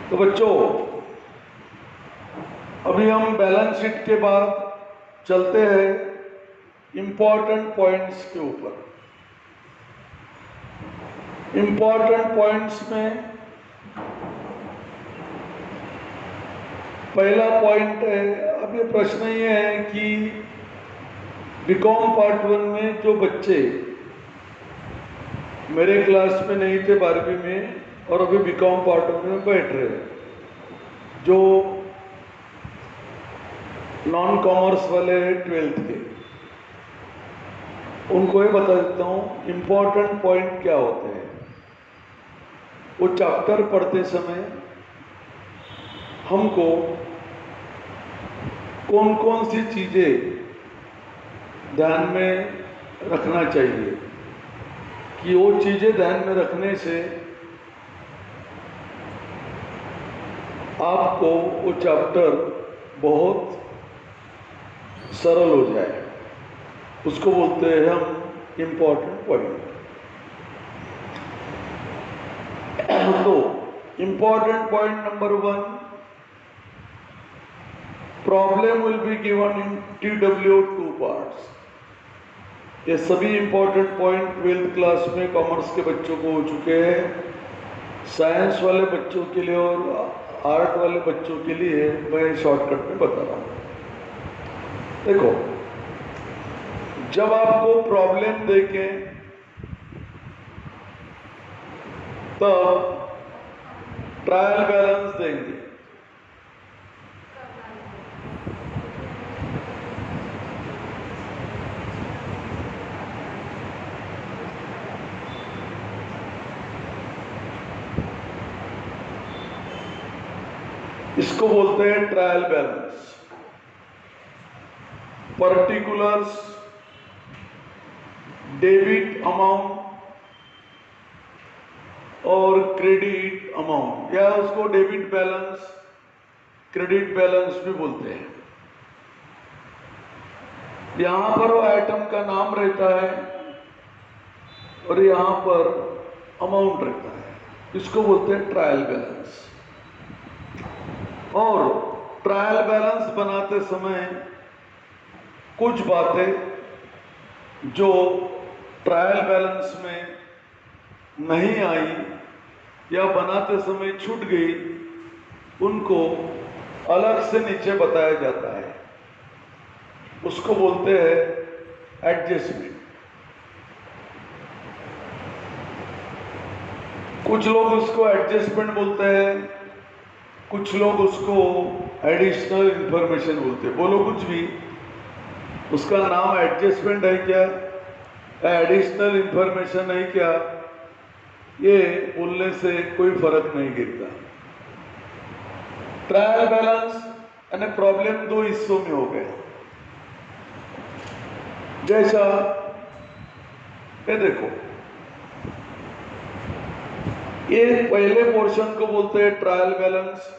तो बच्चों, अभी हम बैलेंस शीट के बाद चलते हैं इंपॉर्टेंट पॉइंट्स के ऊपर। इंपॉर्टेंट पॉइंट्स में पहला पॉइंट है, अब ये प्रश्न ये है कि बीकॉम पार्ट 1 में जो बच्चे मेरे क्लास में नहीं थे 12वीं में और अभी बीकॉम पार्ट 1 में बैठ रहे हैं, जो नॉन कॉमर्स वाले 12th के, उनको ये बता देता हूँ इम्पोर्टेंट पॉइंट क्या होते हैं। वो चैप्टर पढ़ते समय हमको कौन कौन सी चीज़ें ध्यान में रखना चाहिए कि वो चीज़ें ध्यान में रखने से आपको वो चैप्टर बहुत सरल हो जाए, उसको बोलते हैं हम इम्पोर्टेंट पॉइंट। तो important point number 1, problem will be given in TW 2 parts. ये सभी इम्पोर्टेंट पॉइंट 12th क्लास में कॉमर्स के बच्चों को हो चुके हैं। साइंस वाले बच्चों के लिए और आर्ट वाले बच्चों के लिए मैं शॉर्टकट में बता रहा हूँ। देखो, जब आपको प्रॉब्लम देके तब ट्रायल बैलेंस देंगे। इसको बोलते हैं trial balance. Particulars, debit amount और क्रेडिट अमाउंट, या उसको डेबिट बैलेंस, क्रेडिट बैलेंस भी बोलते हैं। यहां पर वो आइटम का नाम रहता है और यहां पर अमाउंट रहता है, इसको बोलते हैं ट्रायल बैलेंस। और ट्रायल बैलेंस बनाते समय कुछ बातें जो ट्रायल बैलेंस में नहीं आई या बनाते समय छूट गई, उनको अलग से नीचे बताया जाता है, उसको बोलते हैं एडजस्टमेंट। कुछ लोग उसको एडजस्टमेंट बोलते हैं, कुछ लोग उसको एडिशनल इंफॉर्मेशन बोलते हैं। बोलो कुछ भी, उसका नाम एडजस्टमेंट है क्या, एडिशनल इंफॉर्मेशन है क्या, ये बोलने से कोई फर्क नहीं गिरता। ट्रायल बैलेंस यानी प्रॉब्लम दो हिस्सों में हो गए। जैसा ये देखो, ये पहले पोर्शन को बोलते हैं ट्रायल बैलेंस,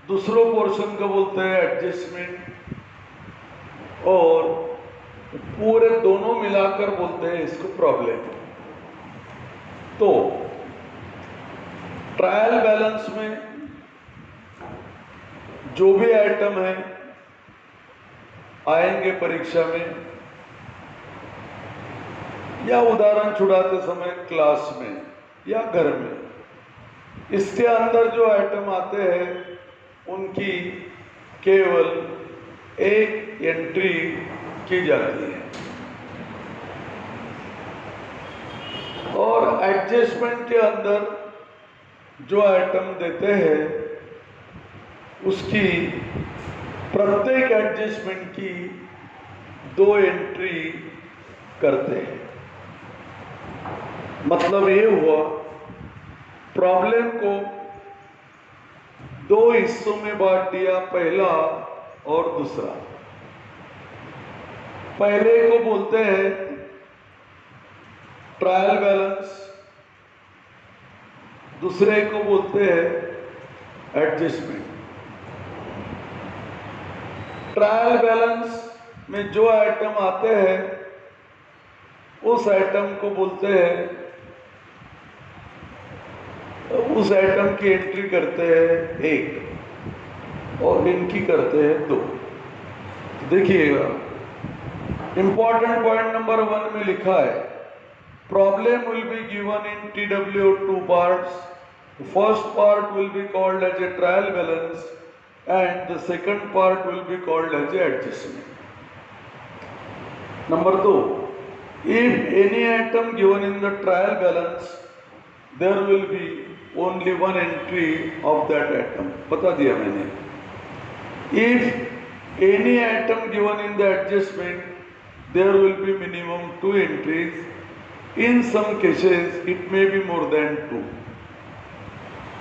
दूसरों पोर्शन को बोलते हैं एडजस्टमेंट, और पूरे दोनों मिलाकर बोलते हैं इसको प्रॉब्लम। तो ट्रायल बैलेंस में जो भी आइटम है आएंगे परीक्षा में या उदाहरण छुड़ाते समय क्लास में या घर में, इसके अंदर जो आइटम आते हैं उनकी केवल एक एंट्री की जाती है। और एडजस्टमेंट के अंदर जो आइटम देते हैं उसकी प्रत्येक एडजस्टमेंट की 2 एंट्री करते हैं। मतलब ये हुआ, प्रॉब्लम को 2 हिस्सों में बांट दिया, पहला और दूसरा। पहले को बोलते हैं ट्रायल बैलेंस, दूसरे को बोलते हैं एडजस्टमेंट। ट्रायल बैलेंस में जो आइटम आते हैं उस आइटम को बोलते हैं उस आइटम की एंट्री करते हैं 1 और इनकी करते हैं 2। देखिएगा, इंपॉर्टेंट पॉइंट नंबर 1 में लिखा है problem will be given in TW 2 parts. The first part will be called as a trial balance and the second part will be called as a adjustment. Number 2, if any item given in the trial balance, there will be only one entry of that item. बता दिया मैंने. If any item given in the adjustment, there will be minimum 2 entries. In some cases, it may be more than 2.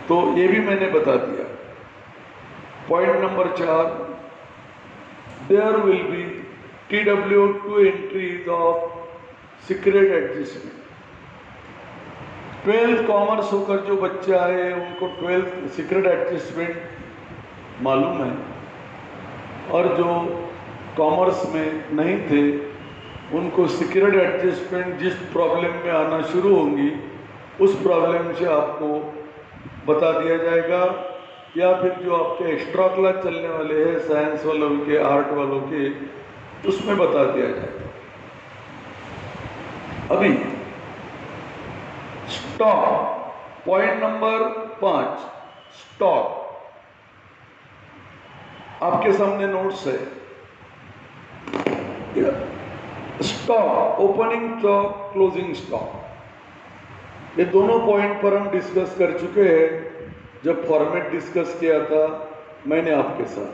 तो ये भी मैंने बता दिया. Point number 4, there will be TW 2 entries of secret adjustment. 12th commerce होकर जो बच्चे आए उनको 12th सीक्रेट एडजस्टमेंट मालूम है, और जो कॉमर्स में नहीं थे उनको सीक्रेट एडजस्टमेंट जिस प्रॉब्लम में आना शुरू होंगी उस प्रॉब्लम से आपको बता दिया जाएगा, या फिर जो आपके एक्स्ट्रा क्लास चलने वाले हैं साइंस वालों के, आर्ट वालों के, उसमें बता दिया जाएगा. अभी स्टॉक, पॉइंट नंबर 5, स्टॉक. आपके सामने नोट्स है. Stock, opening stock, closing stock, ये दोनों पॉइंट पर हम डिस्कस कर चुके हैं जब फॉर्मेट डिस्कस किया था मैंने आपके साथ.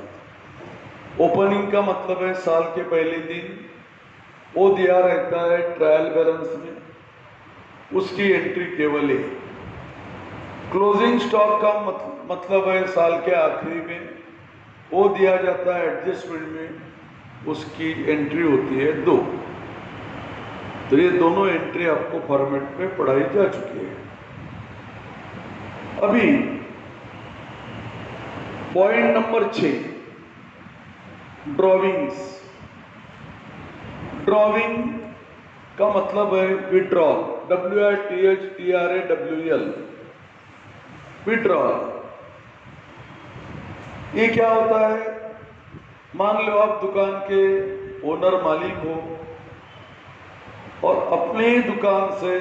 ओपनिंग का मतलब है साल के पहले दिन, वो दिया रहता है ट्रायल बैलेंस में, उसकी एंट्री केवल 1. क्लोजिंग स्टॉक का मतलब है साल के आखिरी में, वो दिया जाता है एडजस्टमेंट में, उसकी एंट्री होती है 2. तो ये दोनों एंट्री आपको फॉर्मेट में पढ़ाई जा चुकी है. अभी पॉइंट नंबर 6, ड्रॉविंग्स. ड्रॉविंग का मतलब है विड्रॉल, WITHDRAWL, विड्रॉल. ये क्या होता है? मान लो आप दुकान के ओनर, मालिक हो और अपने ही दुकान से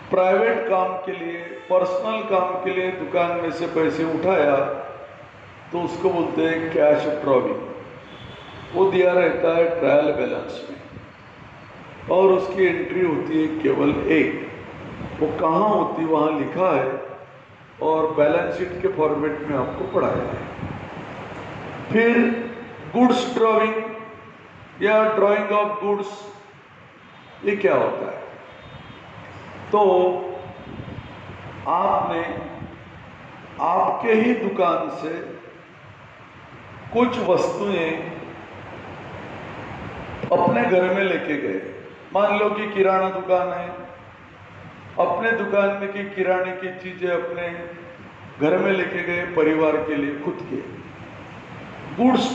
प्राइवेट काम के लिए, पर्सनल काम के लिए दुकान में से पैसे उठाया, तो उसको बोलते हैं कैश ड्रॉविंग. वो दिया रहता है ट्रायल बैलेंस में और उसकी एंट्री होती है केवल 1. वो कहाँ होती वहाँ लिखा है और बैलेंस शीट के फॉर्मेट में आपको पढ़ाया है. फिर गुड्स ड्रॉविंग या ड्राइंग ऑफ गुड्स, ये क्या होता है? तो आपने आपके ही दुकान से कुछ वस्तुएं अपने घर में लेके गए. मान लो कि किराना दुकान है, अपने दुकान में की किराने की चीजें अपने घर में लेके गए, परिवार के लिए, खुद के गुड्स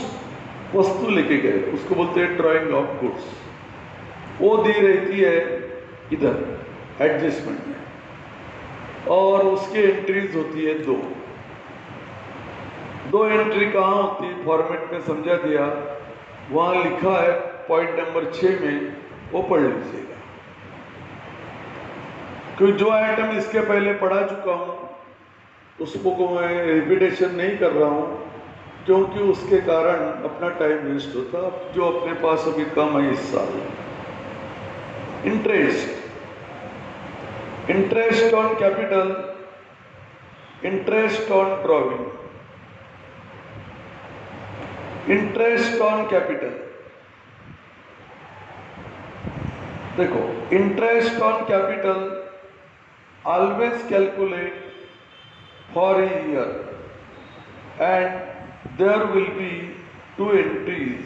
वस्तु लेके गए, उसको बोलते हैं ड्राइंग ऑफ गुड्स. वो दी रहती है इधर एडजस्टमेंट में और उसकी एंट्रीज होती है 2. 2 एंट्री कहाँ होती है? फॉर्मेट में समझा दिया, वहाँ लिखा है पॉइंट नंबर 6 में, वो पढ़ लीजिएगा. क्योंकि जो आइटम इसके पहले पढ़ा चुका हूँ उसको को मैं रिपीटेशन नहीं कर रहा हूँ, क्योंकि उसके कारण अपना टाइम वेस्ट होता. जो अपने पास अभी कम है इस साल. Interest, interest on capital, interest on drawing. Interest on capital, देखो, interest on capital always calculate for a year and there will be 2 entries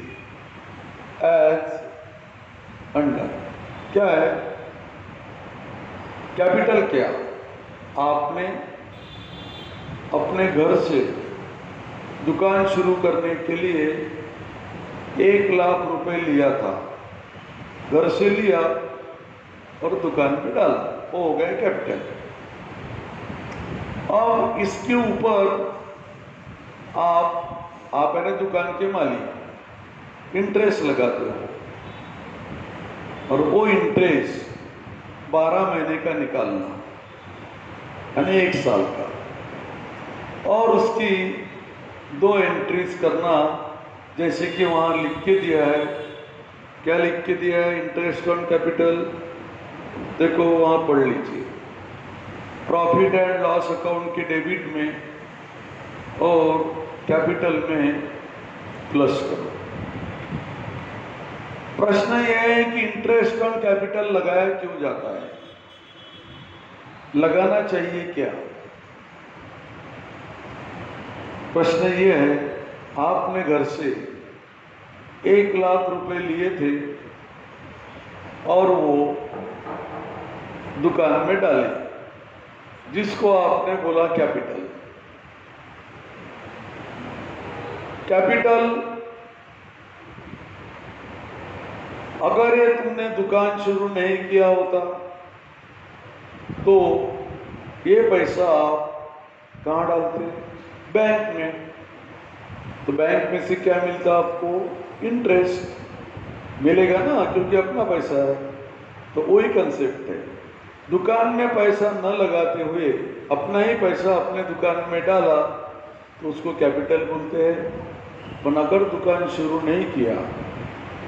as under. क्या है कैपिटल? क्या आपने अपने घर से दुकान शुरू करने के लिए 1 लाख रुपए लिया था, घर से लिया और दुकान पे डाला, वो हो गया कैपिटल. अब इसके ऊपर आप है ना दुकान के मालिक इंटरेस्ट लगाते हो, और वो इंटरेस्ट 12 महीने का निकालना, यानी 1 साल का, और उसकी 2 एंट्रीज करना। जैसे कि वहाँ लिख के दिया है, क्या लिख के दिया है, इंटरेस्ट ऑन कैपिटल, देखो वहाँ पढ़ लीजिए, प्रॉफिट एंड लॉस अकाउंट के डेबिट में और कैपिटल में प्लस करो। प्रश्न यह है कि इंटरेस्ट ऑन कैपिटल लगाया क्यों जाता है, लगाना चाहिए क्या? प्रश्न यह है, आपने घर से 1 लाख रुपए लिए थे और वो दुकान में डाले, जिसको आपने बोला कैपिटल। कैपिटल अगर ये तुमने दुकान शुरू नहीं किया होता तो ये पैसा आप कहाँ डालते? बैंक में। तो बैंक में से क्या मिलता आपको? इंटरेस्ट मिलेगा ना, क्योंकि अपना पैसा है। तो वही कंसेप्ट है, दुकान में पैसा न लगाते हुए अपना ही पैसा अपने दुकान में डाला तो उसको कैपिटल बोलते हैं। पर अगर दुकान शुरू नहीं किया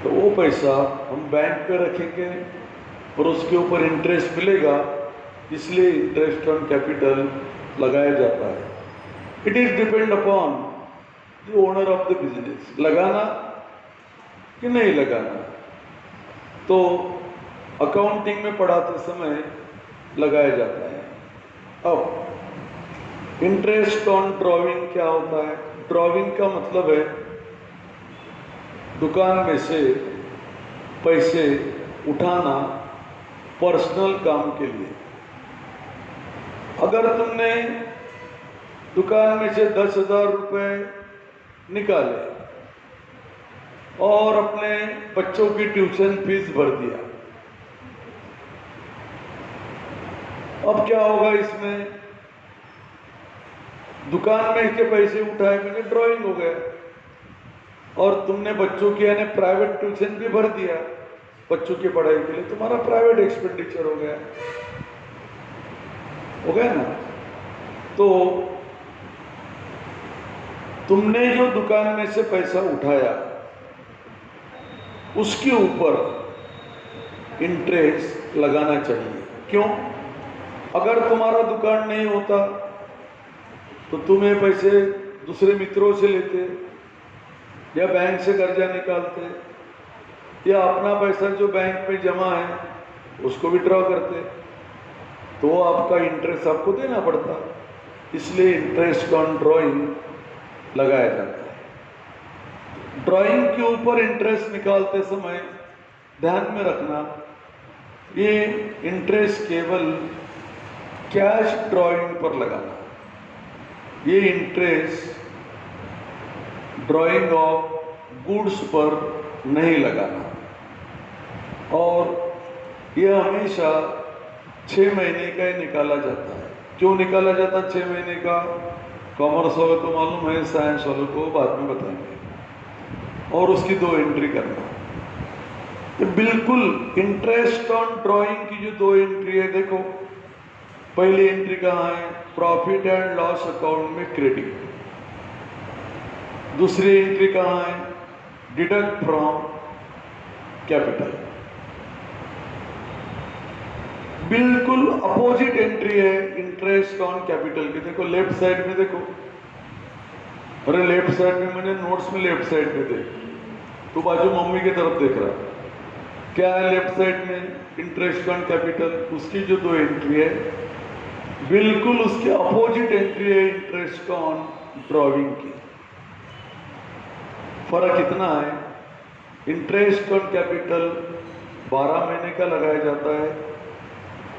तो वो पैसा हम बैंक पे रखेंगे और उसके ऊपर इंटरेस्ट मिलेगा, इसलिए इंटरेस्ट ऑन कैपिटल लगाया जाता है। It is depend upon the owner of the business, लगाना कि नहीं लगाना। तो अकाउंटिंग में पढ़ाते समय लगाया जाता है। अब इंटरेस्ट ऑन ड्रॉइंग क्या होता है? ड्रॉइंग का मतलब है दुकान में से पैसे उठाना पर्सनल काम के लिए। अगर तुमने दुकान में से 10,000 रुपये निकाले और अपने बच्चों की ट्यूशन फीस भर दिया, अब क्या होगा इसमें? दुकान में के पैसे उठाए मैंने, ड्राइंग हो गया, और तुमने बच्चों की यानी प्राइवेट ट्यूशन भी भर दिया बच्चों की पढ़ाई के लिए, तुम्हारा प्राइवेट एक्सपेंडिचर हो गया ना। तो तुमने जो दुकान में से पैसा उठाया उसके ऊपर इंटरेस्ट लगाना चाहिए। क्यों? अगर तुम्हारा दुकान नहीं होता तो तुम्हें पैसे दूसरे मित्रों से लेते, या बैंक से कर्जा निकालते, या अपना पैसा जो बैंक में जमा है उसको विड्रॉ करते, तो आपका इंटरेस्ट आपको देना पड़ता। इसलिए इंटरेस्ट ऑन ड्राइंग लगाया जाता है। ड्राइंग के ऊपर इंटरेस्ट निकालते समय ध्यान में रखना, ये इंटरेस्ट केवल कैश ड्राइंग पर लगाना, ये इंटरेस्ट ड्राइंग ऑफ गुड्स पर नहीं लगाना। और यह हमेशा 6 महीने का ही निकाला जाता है। क्यों निकाला जाता है 6 महीने का? कॉमर्स वालों को मालूम है, साइंस वालों को बाद में बताएंगे। और उसकी 2 एंट्री करना। तो बिल्कुल इंटरेस्ट ऑन ड्राइंग की जो 2 एंट्री है, देखो पहली एंट्री कहाँ है? प्रॉफिट एंड लॉस अकाउंट में क्रेडिट। दूसरी एंट्री कहाँ है? Deduct from capital. बिल्कुल अपोजिट एंट्री है इंटरेस्ट ऑन कैपिटल की। देखो लेफ्ट साइड में, देखो, अरे लेफ्ट साइड में मैंने नोट्स में लेफ्ट साइड में थे, तो बाजू मम्मी की तरफ देख रहा। क्या है लेफ्ट साइड में? Interest on capital. उसकी जो 2 एंट्री है बिल्कुल उसके अपोजिट एंट्री है इंटरेस्ट ऑन ड्रॉइंग की। फर्क इतना है, इंटरेस्ट ऑन कैपिटल 12 महीने का लगाया जाता है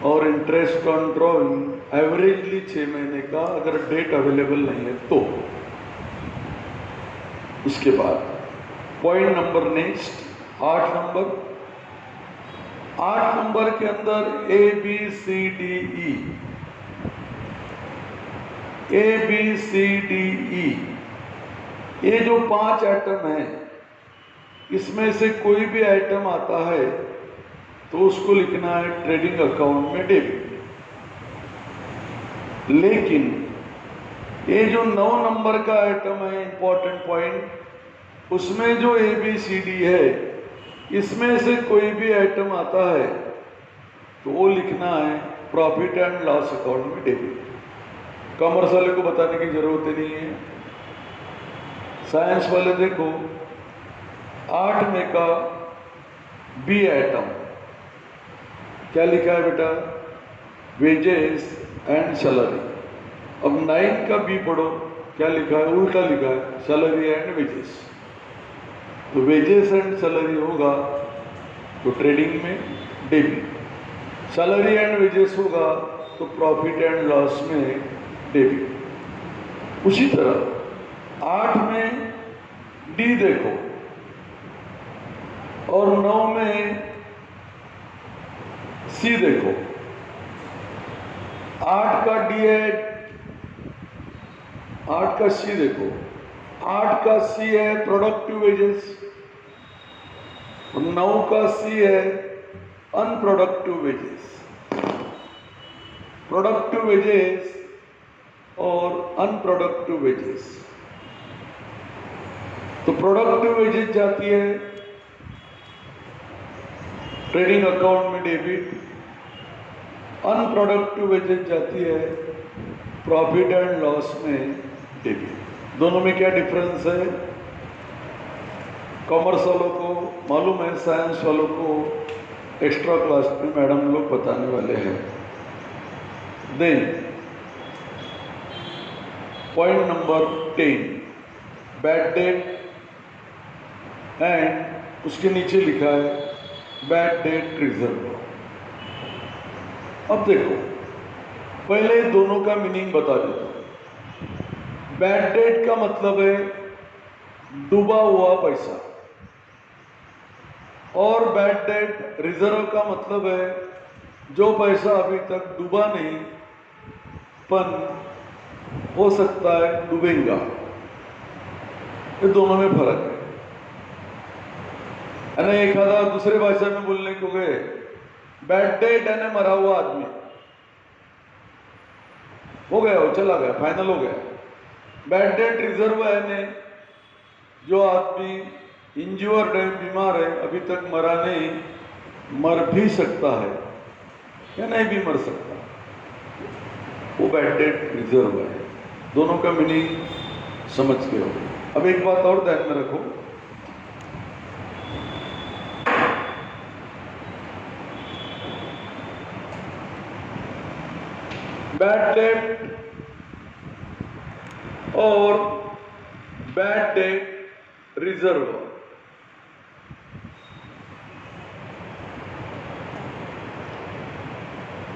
और इंटरेस्ट ऑन ड्रॉइंग एवरेजली 6 महीने का, अगर डेट अवेलेबल नहीं है तो। उसके बाद point number next 8 number. 8 number के अंदर ABCDE ABCDE, ये जो 5 आइटम हैं, इसमें से कोई भी आइटम आता है तो उसको लिखना है ट्रेडिंग अकाउंट में डेबिट। लेकिन ये जो 9 नंबर का आइटम है, इंपॉर्टेंट पॉइंट, उसमें जो ABCD है, इसमें से कोई भी आइटम आता है तो वो लिखना है प्रॉफिट एंड लॉस अकाउंट में डेबिट। कॉमर्स वाले को बताने की जरूरत ही नहीं है। साइंस वाले देखो, 8 में का बी आइटम क्या लिखा है बेटा? Wages and salary. अब 9 का बी पढ़ो, क्या लिखा है? उल्टा लिखा है, सैलरी एंड वेजेस। तो वेजेस एंड सैलरी होगा तो ट्रेडिंग में डेबिट, सैलरी एंड वेजेस होगा तो प्रॉफिट एंड लॉस में डेबिट। उसी तरह 8 में डी देखो और 9 में सी देखो। 8 का डी है, 8 का सी देखो। 8 का सी है प्रोडक्टिव वेजेस और 9 का सी है अनप्रोडक्टिव वेजेस। प्रोडक्टिव वेजेस और अनप्रोडक्टिव वेजेस। तो प्रोडक्टिव वेजेस जाती है ट्रेडिंग अकाउंट में डेबिट, अनप्रोडक्टिव वेजेस जाती है प्रॉफिट एंड लॉस में डेबिट। दोनों में क्या डिफरेंस है? कॉमर्स वालों को मालूम है, साइंस वालों को एक्स्ट्रा क्लास में मैडम लोग बताने वाले हैं। Then point number 10, bad debt एंड उसके नीचे लिखा है बैड डेट रिजर्व। अब देखो, पहले दोनों का मीनिंग बता देता हूं। बैड डेट का मतलब है डूबा हुआ पैसा, और बैड डेट रिजर्व का मतलब है जो पैसा अभी तक डूबा नहीं पर हो सकता है डूबेगा। ये दोनों में फर्क है ना। एक आधा दूसरे भाषा में बोलने को गए, बैड डेट है ना मरा हुआ आदमी, हो गया, वो चला गया, फाइनल हो गया। बैड डेट रिजर्व है ने जो आदमी इंज्योर्ड है, बीमार है, अभी तक मरा नहीं, मर भी सकता है या नहीं भी मर सकता, वो बैड डेट रिजर्व है। दोनों का मीनिंग समझ के हो। अब एक बात और ध्यान में रखो, बैड डेट और bad debt reserve,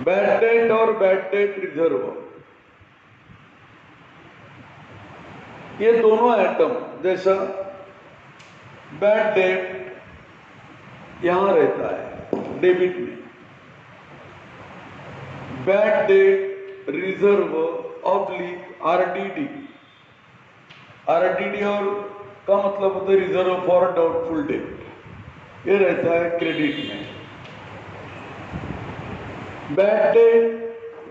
bad debt और बैड डेट रिजर्व, ये दोनों आइटम, जैसा बैड डेट यहां रहता है डेबिट में, bad debt reserve oblique RDD. RDD और का मतलब होता है रिजर्व फॉर डाउटफुल डेट, ये रहता है क्रेडिट में। बैड डेट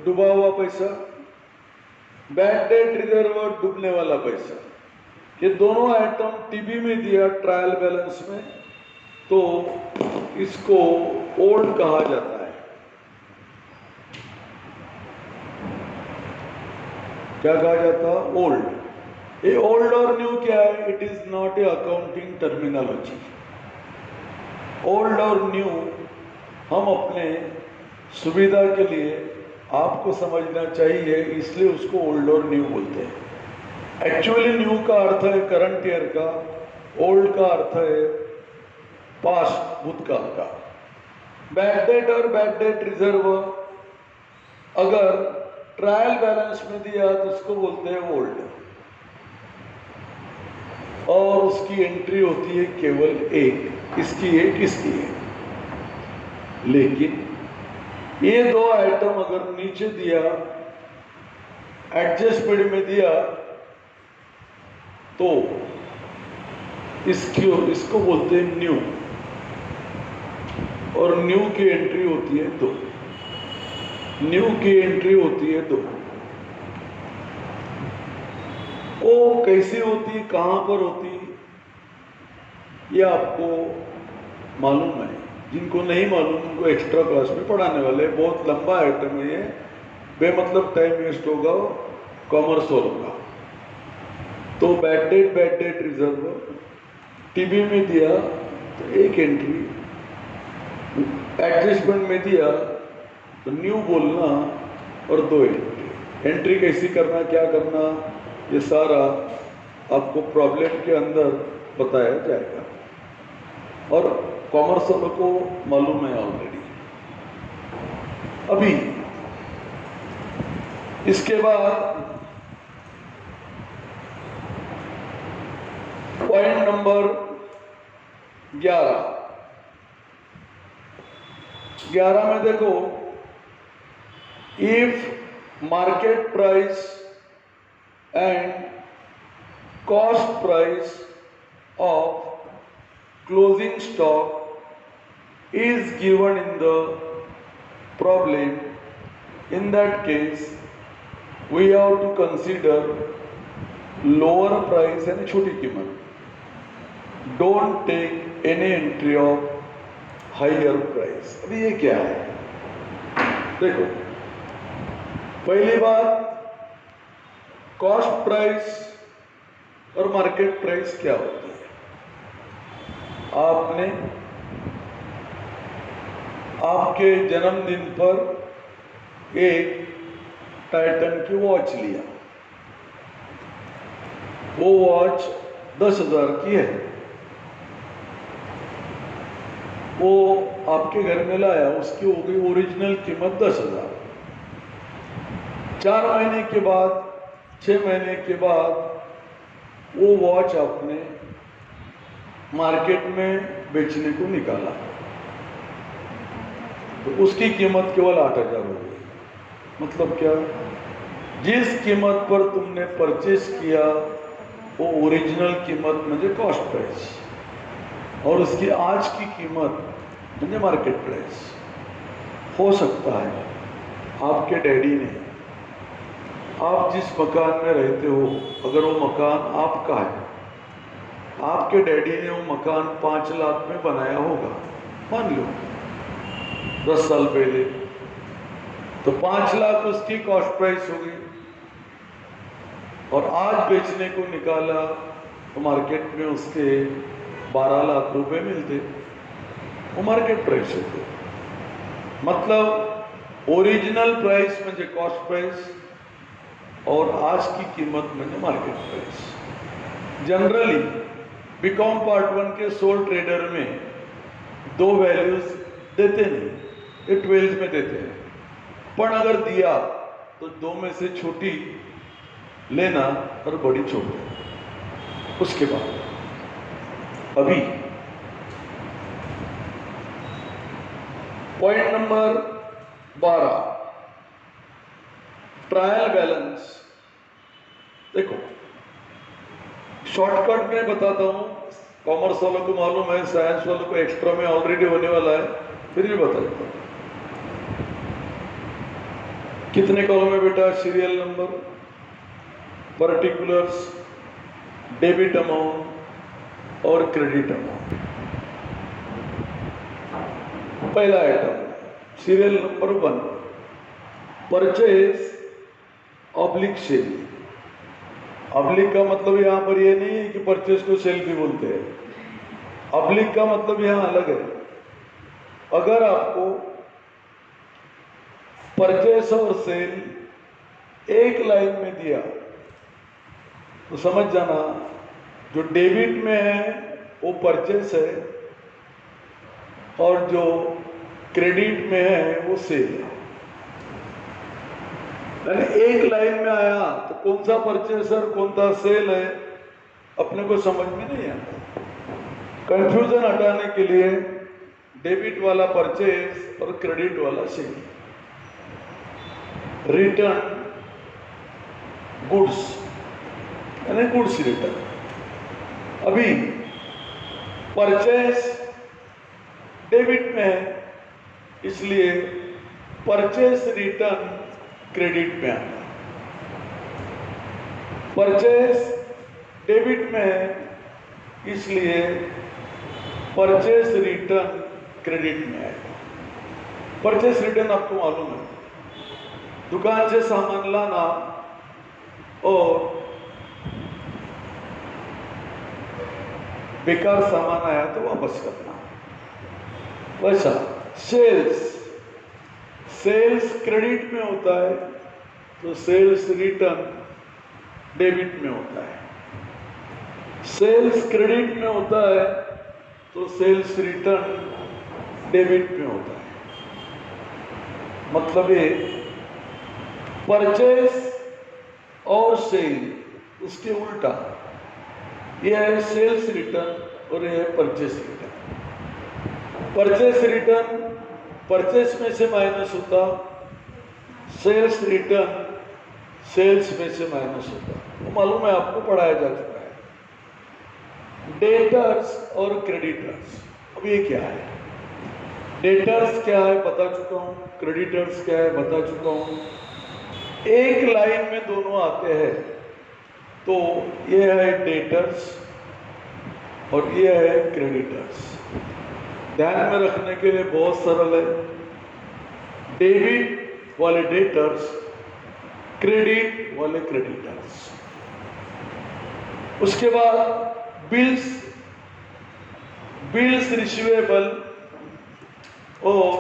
डूबा हुआ पैसा, बैड डेट रिजर्व डूबने वाला पैसा। ये दोनों आइटम टीबी में दिया ट्रायल बैलेंस में, तो इसको ओल्ड कहा जाता है। क्या कहा जाता है? ओल्ड। ये ओल्ड और न्यू क्या है? It is not a accounting terminology. Old और न्यू हम अपने सुविधा के लिए आपको समझना चाहिए, इसलिए उसको ओल्ड और न्यू बोलते हैं। एक्चुअली न्यू का अर्थ है करंट ईयर का, ओल्ड का अर्थ है पास्ट भूतकाल का। बैड डेट और बैड डेट रिजर्व अगर ट्रायल बैलेंस में दिया तो उसको बोलते हैं ओल्ड, और उसकी एंट्री होती है केवल एक, इसकी एक, इसकी एक। लेकिन ये दो आइटम अगर नीचे दिया एडजस्टमेंट में दिया तो इसको बोलते हैं न्यू, और न्यू की एंट्री होती है 2। न्यू की एंट्री होती है 2। वो कैसी होती, कहां पर होती, ये आपको मालूम है। जिनको नहीं मालूम उनको एक्स्ट्रा क्लास में पढ़ाने वाले। बहुत लंबा आइटम है ये, बेमतलब टाइम वेस्ट होगा, कॉमर्स होगा। तो बैड डेट रिजर्व टीबी में दिया तो 1 एंट्री, एडजस्टमेंट में दिया तो न्यू बोलना और 2 एंट्री। एंट्री कैसी करना, क्या करना, ये सारा आपको प्रॉब्लम के अंदर बताया जाएगा, और कॉमर्स वालों को मालूम है ऑलरेडी। अभी इसके बाद पॉइंट नंबर 11 में देखो, if market price and cost price of closing stock is given in the problem, in that case we have to consider lower price and छोटी कीमत. Don't take any entry of higher price. अभी ये क्या है? देखो, पहली बात, cost price और मार्केट प्राइस क्या होती है? आपने आपके जन्मदिन पर एक टाइटन की वॉच लिया, वो वॉच 10,000 की है, वो आपके घर में लाया, उसकी हो गई ओरिजिनल कीमत 10,000। 4 महीने के बाद, 6 महीने के बाद वो वॉच आपने मार्केट में बेचने को निकाला, तो उसकी कीमत केवल 8,000 हो गई। मतलब क्या? जिस कीमत पर तुमने परचेस किया वो ओरिजिनल कीमत म्हणजे कॉस्ट प्राइस, और उसकी आज की कीमत म्हणजे मार्केट प्राइस। हो सकता है आपके डैडी ने, आप जिस मकान में रहते हो, अगर वो मकान आपका है, आपके डैडी ने वो मकान 5 लाख में बनाया होगा, मान लो 10 साल पहले, तो 5 लाख उसकी कॉस्ट प्राइस हो गई, और आज बेचने को निकाला तो मार्केट में उसके 12 लाख रुपए मिलते, वो मार्केट प्राइस होते। मतलब ओरिजिनल प्राइस म्हणजे कॉस्ट प्राइस और आज की कीमत म्हणजे market price. Generally BCom part 1 के सोल ट्रेडर में 2 वैल्यूज देते नहीं, ये 12th में देते हैं, पर अगर दिया तो 2 में से छोटी लेना और बड़ी छोड़ देना। उसके बाद अभी पॉइंट नंबर 12, ट्रायल बैलेंस। देखो, शॉर्टकट में बताता हूं, कॉमर्स वालों को मालूम है, साइंस वालों को एक्स्ट्रा में ऑलरेडी होने वाला है, फिर भी बता देता हूं। कितने कॉलम है बेटा? Serial number, particulars, debit amount और क्रेडिट अमाउंट। पहला item, serial number 1, purchase oblique sale. Oblique का मतलब यहां पर ये नहीं है कि परचेज को सेल भी बोलते हैं। ऑब्लिक का मतलब यहां अलग है। अगर आपको परचेज और सेल एक लाइन में दिया तो समझ जाना, जो डेबिट में है वो परचेज है और जो क्रेडिट में है वो सेल है। यानी एक लाइन में आया तो कौन सा परचेस और कौन सा सेल है अपने को समझ में नहीं आता। कंफ्यूजन हटाने के लिए डेबिट वाला परचेस और क्रेडिट वाला सेल। रिटर्न गुड्स यानी गुड्स रिटर्न। अभी परचेस डेबिट में है, इसलिए परचेस रिटर्न क्रेडिट में आता है। परचेस डेबिट में है, इसलिए परचेस रिटर्न क्रेडिट में आएगा। परचेस रिटर्न आपको मालूम है, दुकान से सामान लाना और बेकार सामान आया तो वापस करना। वैसा सेल्स क्रेडिट में होता है तो सेल्स रिटर्न डेबिट में होता है। सेल्स क्रेडिट में होता है तो सेल्स रिटर्न डेबिट में होता है। मतलब ये परचेस और सेल उसके उल्टा, यह है सेल्स रिटर्न और यह है purchase return. Purchase return purchase में से माइनस होता, सेल्स रिटर्न सेल्स में से माइनस होता। वो मालूम है, आपको पढ़ाया जा चुका है। डेटर्स और क्रेडिटर्स, अब ये क्या है? डेटर्स क्या है बता चुका हूं, क्रेडिटर्स क्या है बता चुका हूं। एक लाइन में दोनों आते हैं, तो ये है डेटर्स और ये है क्रेडिटर्स। ध्यान में रखने के लिए बहुत सरल है। डेबिट वाले डेटर्स, क्रेडिट वाले क्रेडिटर्स। उसके बाद बिल्स रिसीवेबल और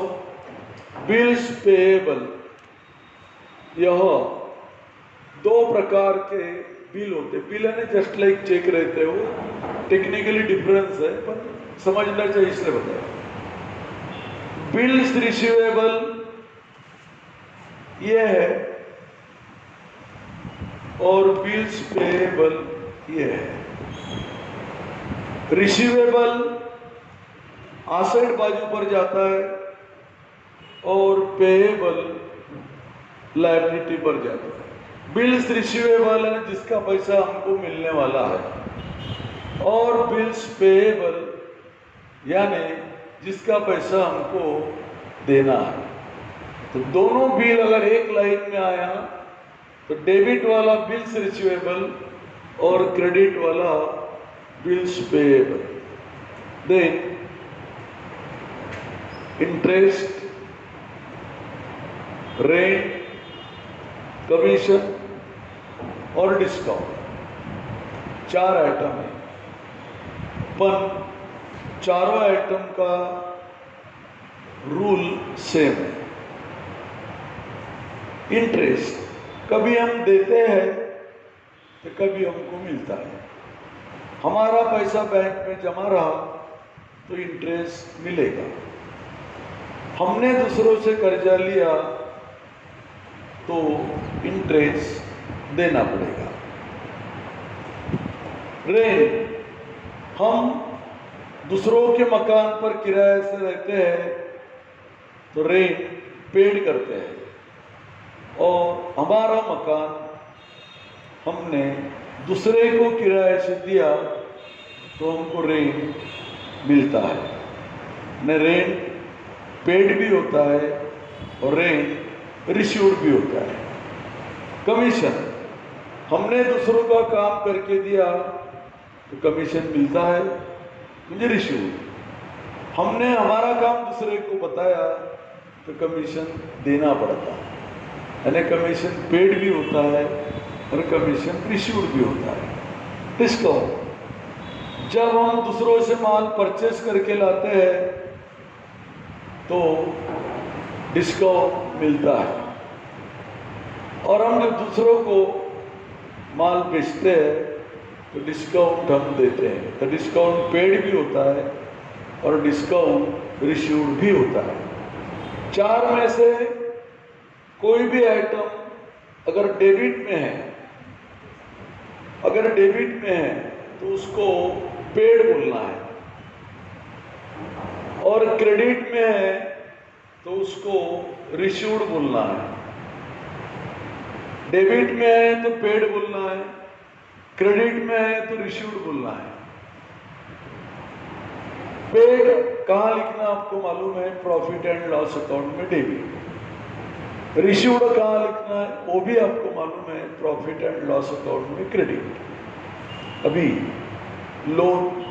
बिल्स पेएबल, यह दो प्रकार के बिल होते हैं। बिल यानी जस्ट लाइक चेक रहते हो, टेक्निकली डिफरेंस है पर समझना चाहिए इसलिए बताया। बिल्स रिसीवेबल ये है और बिल्स पेएबल ये है। रिसीवेबल एसेट बाजू पर जाता है और पेएबल लायबिलिटी पर जाता है। बिल्स रिसीवेबल है जिसका पैसा हमको मिलने वाला है, और बिल्स पेएबल यानी जिसका पैसा हमको देना है। तो दोनों बिल अगर एक लाइन में आया तो डेबिट वाला बिल्स रिसीवेबल और क्रेडिट वाला bills payable. Then interest, rent, commission और डिस्काउंट, चार आइटम है, पर चारों आइटम का रूल सेम है। इंटरेस्ट कभी हम देते हैं तो कभी हमको मिलता है। हमारा पैसा बैंक में जमा रहा तो इंटरेस्ट मिलेगा। हमने दूसरों से कर्जा लिया तो इंटरेस्ट देना पड़ेगा। रेंट, हम दूसरों के मकान पर किराए से रहते हैं तो रेंट पेड करते हैं, और हमारा मकान हमने दूसरे को किराए से दिया तो हमको रेंट मिलता है। न रेंट पेड भी होता है और रेंट रिसीव्ड भी होता है। कमीशन, हमने दूसरों का काम करके दिया तो कमीशन मिलता है, मुझे रिसीव्ड। हमने हमारा काम दूसरे को बताया तो कमीशन देना पड़ता है, यानी कमीशन पेड भी होता है और कमीशन रिसीव्ड भी होता है। डिस्काउंट, जब हम दूसरों से माल परचेस करके लाते हैं तो डिस्काउंट मिलता है, और हम जब दूसरों को माल बेचते हैं तो डिस्काउंट हम देते हैं। तो डिस्काउंट पेड भी होता है और डिस्काउंट रिसीव्ड भी होता है। चार में से कोई भी आइटम अगर डेबिट में है तो उसको पेड बोलना है, और क्रेडिट में है तो उसको रिसीव्ड बोलना है। डेबिट में है तो पेड बोलना है, क्रेडिट में है तो रिसीव्ड बोलना है। पेड कहाँ लिखना आपको मालूम है, प्रॉफिट एंड लॉस अकाउंट में डेबिट। रिसीव्ड कहाँ लिखना है वो भी आपको मालूम है, प्रॉफिट एंड लॉस अकाउंट में क्रेडिट। अभी लोन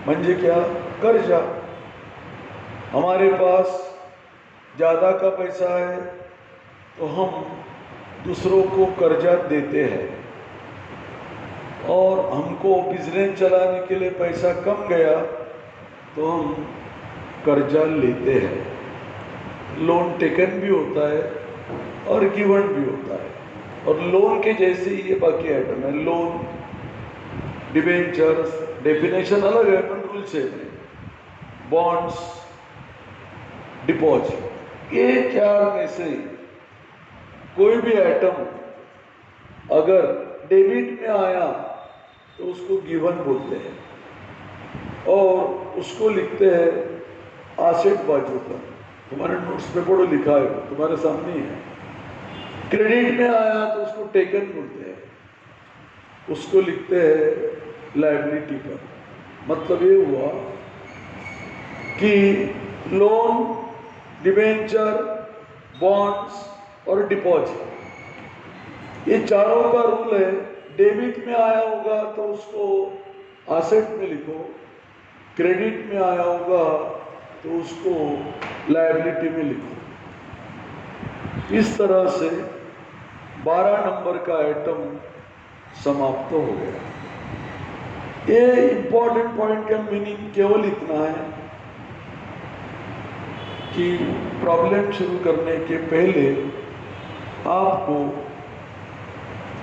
म्हणजे क्या, कर्जा। हमारे पास ज़्यादा का पैसा है तो हम दूसरों को कर्जा देते हैं, और हमको बिजनेस चलाने के लिए पैसा कम गया तो हम कर्जा लेते हैं। लोन टेकन भी होता है और गिवन भी होता है, और लोन के जैसे ही ये बाकी आइटम है। लोन, डिबेंचर्स, डेफिनेशन अलग है पर रूल सेम है। बॉन्ड्स, डिपॉजिट, ये चार में से कोई भी आइटम अगर डेबिट में आया तो उसको गिवन बोलते हैं, और उसको लिखते हैं आसेट बाजू पर। तुम्हारे नोट्स पे पढ़ो, लिखा है तुम्हारे सामने ही है। क्रेडिट में आया तो उसको टेकन बोलते हैं, उसको लिखते हैं लायबिलिटी पर। मतलब ये हुआ कि लोन, डिबेंचर, बॉन्ड्स और डिपॉजिट, ये चारों का रूल है। डेबिट में आया होगा तो उसको एसेट में लिखो, क्रेडिट में आया होगा तो उसको लायबिलिटी में लिखो। इस तरह से 12 नंबर का आइटम समाप्त हो गया। ये इंपॉर्टेंट पॉइंट का मीनिंग केवल इतना है कि प्रॉब्लम शुरू करने के पहले आपको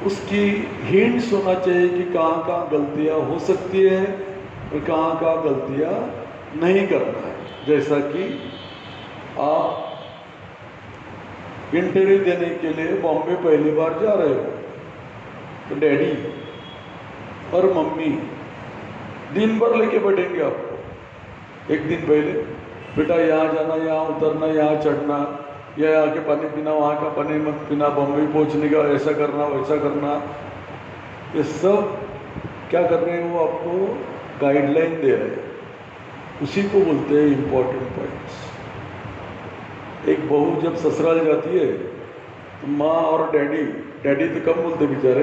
उसकी हिंट्स होना चाहिए कि कहाँ कहाँ गलतियाँ हो सकती है और कहाँ कहाँ गलतियाँ नहीं करना है। जैसा कि आप इंटरव्यू देने के लिए बॉम्बे पहली बार जा रहे हो, तो डैडी और मम्मी दिन भर लेके बैठेंगे आपको। एक दिन पहले, बेटा यहाँ जाना, यहाँ उतरना, यहाँ चढ़ना, या यहाँ के पानी पीना, वहाँ का पानी मत पीना, बम्बई पहुँचने का ऐसा करना, वैसा करना। ये सब क्या कर रहे हैं, वो आपको गाइडलाइन दे रहे हैं। उसी को बोलते हैं इम्पोर्टेंट पॉइंट्स। एक बहू जब ससुराल जाती है तो माँ और डैडी, डैडी तो कम बोलते बेचारे,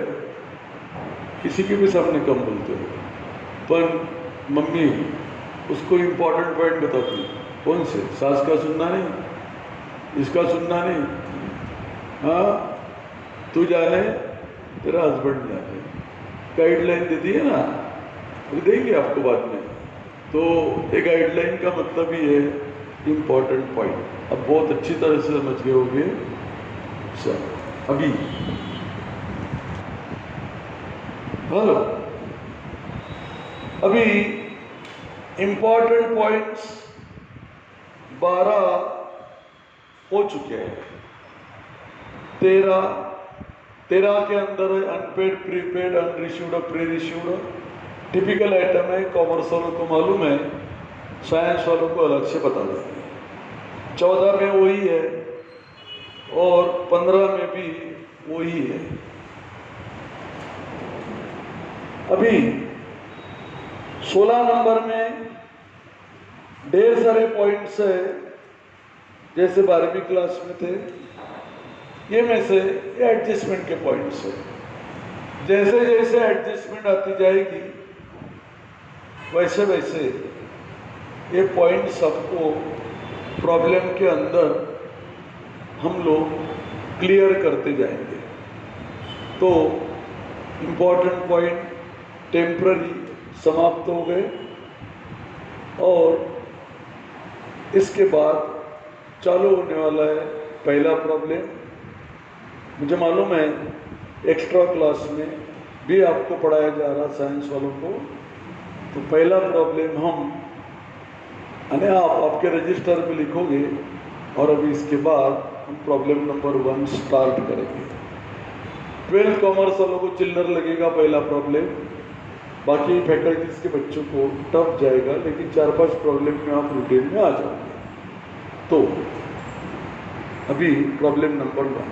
किसी के भी सामने कम बोलते हो, पर मम्मी उसको इम्पोर्टेंट पॉइंट बताती है। कौन से? सास का सुनना नहीं, इसका सुनना नहीं, हाँ तू जाने, तेरा हस्बैंड जाने, गाइडलाइन देती है ना, वो देंगे आपको बाद में। तो ये गाइडलाइन का मतलब ही है इम्पोर्टेंट पॉइंट। अब बहुत अच्छी तरह से समझ गए होंगे। चलो अभी हेलो, अभी इम्पोर्टेंट पॉइंट्स 12 हो चुके हैं। 13 के अंदर है unpaid, prepaid, unreceived, pre received. Typical item है, कॉमर्स वालों को मालूम है, साइंस वालों को अलग से बता देंगे। 14 में वही है और 15 में भी वही है। अभी 16 नंबर में ढेर सारे पॉइंट्स है, जैसे 12वीं क्लास में थे। ये में से ये एडजस्टमेंट के पॉइंट्स है। जैसे जैसे एडजस्टमेंट आती जाएगी वैसे वैसे ये पॉइंट सबको प्रॉब्लम के अंदर हम लोग क्लियर करते जाएंगे। तो इम्पोर्टेंट पॉइंट टेम्पररी समाप्त हो गए, और इसके बाद चालू होने वाला है पहला प्रॉब्लम। मुझे मालूम है एक्स्ट्रा क्लास में भी आपको पढ़ाया जा रहा साइंस वालों को। तो पहला प्रॉब्लम हम आप आपके रजिस्टर में लिखोगे, और अभी इसके बाद हम प्रॉब्लम नंबर 1 स्टार्ट करेंगे। 12 कॉमर्स वालों को चिल्लर लगेगा पहला प्रॉब्लम, बाकी फैकल्टीज के बच्चों को टफ जाएगा, लेकिन 4-5 प्रॉब्लम में आप रूटीन में आ जाओगे। तो अभी प्रॉब्लम नंबर 1,